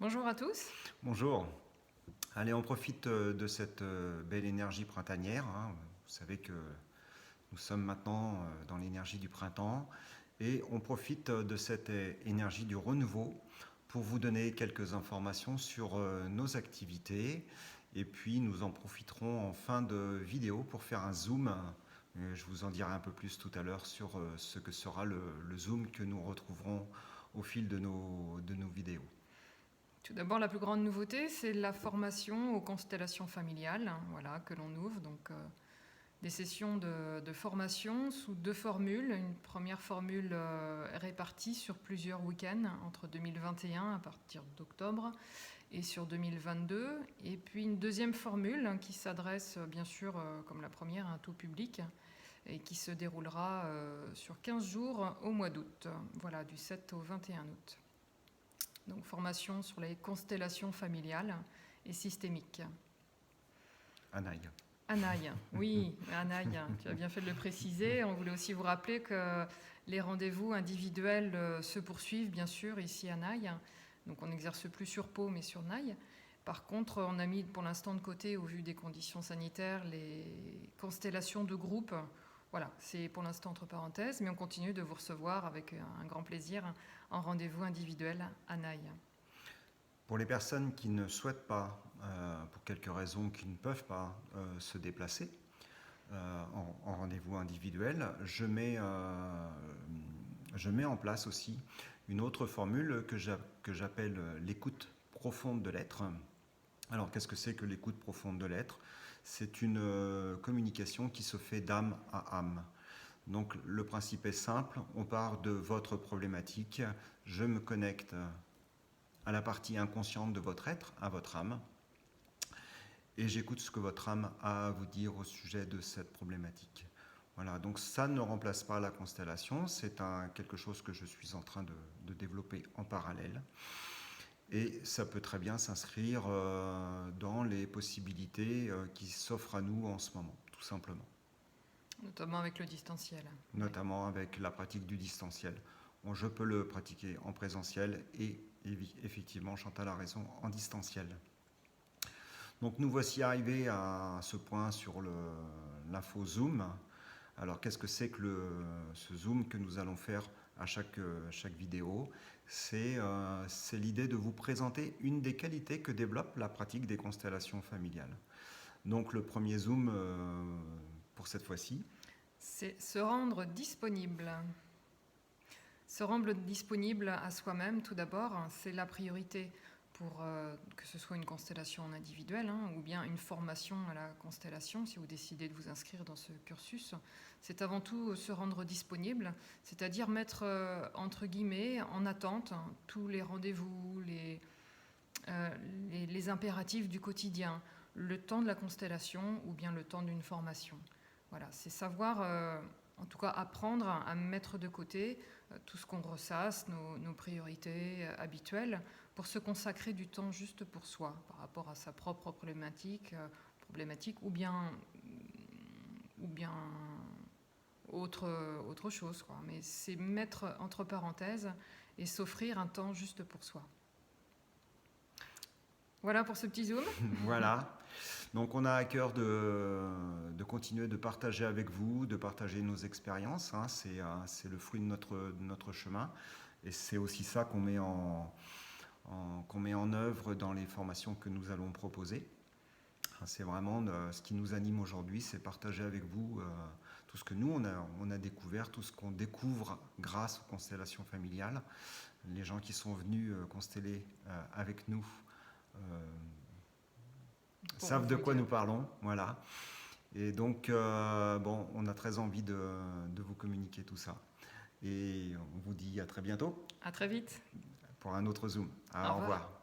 Bonjour à tous. Bonjour. Allez, on profite de cette belle énergie printanière, hein. Vous savez que nous sommes maintenant dans l'énergie du printemps et on profite de cette énergie du renouveau pour vous donner quelques informations sur nos activités et puis nous en profiterons en fin de vidéo pour faire un zoom. Je vous en dirai un peu plus tout à l'heure sur ce que sera le zoom que nous retrouverons au fil de nos vidéos. Tout d'abord, la plus grande nouveauté, c'est la formation aux constellations familiales, voilà, que l'on ouvre. Donc, des sessions de formation sous deux formules. Une première formule répartie sur plusieurs week-ends entre 2021 à partir d'octobre et sur 2022. Et puis une deuxième formule qui s'adresse bien sûr, comme la première, à un tout public et qui se déroulera sur 15 jours au mois d'août. Voilà, du 7 au 21 août. Donc formation sur les constellations familiales et systémiques. Anaï. Anaï, oui, Anaï, tu as bien fait de le préciser. On voulait aussi vous rappeler que les rendez-vous individuels se poursuivent, bien sûr, ici à Naï. Donc on n'exerce plus sur Pau, mais sur Naï. Par contre, on a mis pour l'instant de côté, au vu des conditions sanitaires, les constellations de groupe. Voilà, c'est pour l'instant entre parenthèses, mais on continue de vous recevoir avec un grand plaisir en rendez-vous individuel à Naï. Pour les personnes qui ne souhaitent pas, pour quelques raisons, qui ne peuvent pas se déplacer en rendez-vous individuel, je mets en place aussi une autre formule que j'appelle l'écoute profonde de l'être. Alors, qu'est-ce que c'est que l'écoute profonde de l'être? C'est une communication qui se fait d'âme à âme. Donc, le principe est simple, on part de votre problématique, je me connecte à la partie inconsciente de votre être, à votre âme, et j'écoute ce que votre âme a à vous dire au sujet de cette problématique. Voilà, donc ça ne remplace pas la constellation, c'est quelque chose que je suis en train de développer en parallèle. Et ça peut très bien s'inscrire dans les possibilités qui s'offrent à nous en ce moment, tout simplement. Notamment avec le distanciel. Notamment avec la pratique du distanciel. Bon, je peux le pratiquer en présentiel et effectivement, Chantal a raison, en distanciel. Donc nous voici arrivés à ce point sur l'info Zoom. Alors qu'est-ce que c'est que ce Zoom que nous allons faire à chaque vidéo? C'est l'idée de vous présenter une des qualités que développe la pratique des constellations familiales. Donc le premier Zoom pour cette fois-ci, c'est se rendre disponible. Se rendre disponible à soi-même, tout d'abord, c'est la priorité pour que ce soit une constellation individuelle ou bien une formation à la constellation, si vous décidez de vous inscrire dans ce cursus. C'est avant tout se rendre disponible, c'est-à-dire mettre, entre guillemets, en attente tous les rendez-vous, les impératifs du quotidien, le temps de la constellation ou bien le temps d'une formation. Voilà, c'est savoir, en tout cas apprendre à mettre de côté tout ce qu'on ressasse, nos priorités habituelles, pour se consacrer du temps juste pour soi, par rapport à sa propre problématique ou bien autre chose, quoi. Mais c'est mettre entre parenthèses et s'offrir un temps juste pour soi. Voilà pour ce petit zoom. Voilà. Donc on a à cœur de continuer de partager avec vous, de partager nos expériences. C'est le fruit de notre chemin. Et c'est aussi ça qu'on met en œuvre dans les formations que nous allons proposer. C'est vraiment ce qui nous anime aujourd'hui, c'est partager avec vous tout ce que nous, on a découvert, tout ce qu'on découvre grâce aux constellations familiales. Les gens qui sont venus consteller avec nous savent de quoi nous parlons, voilà. Et donc, on a très envie de vous communiquer tout ça. Et on vous dit à très bientôt. À très vite. Pour un autre Zoom. Au revoir. Au revoir.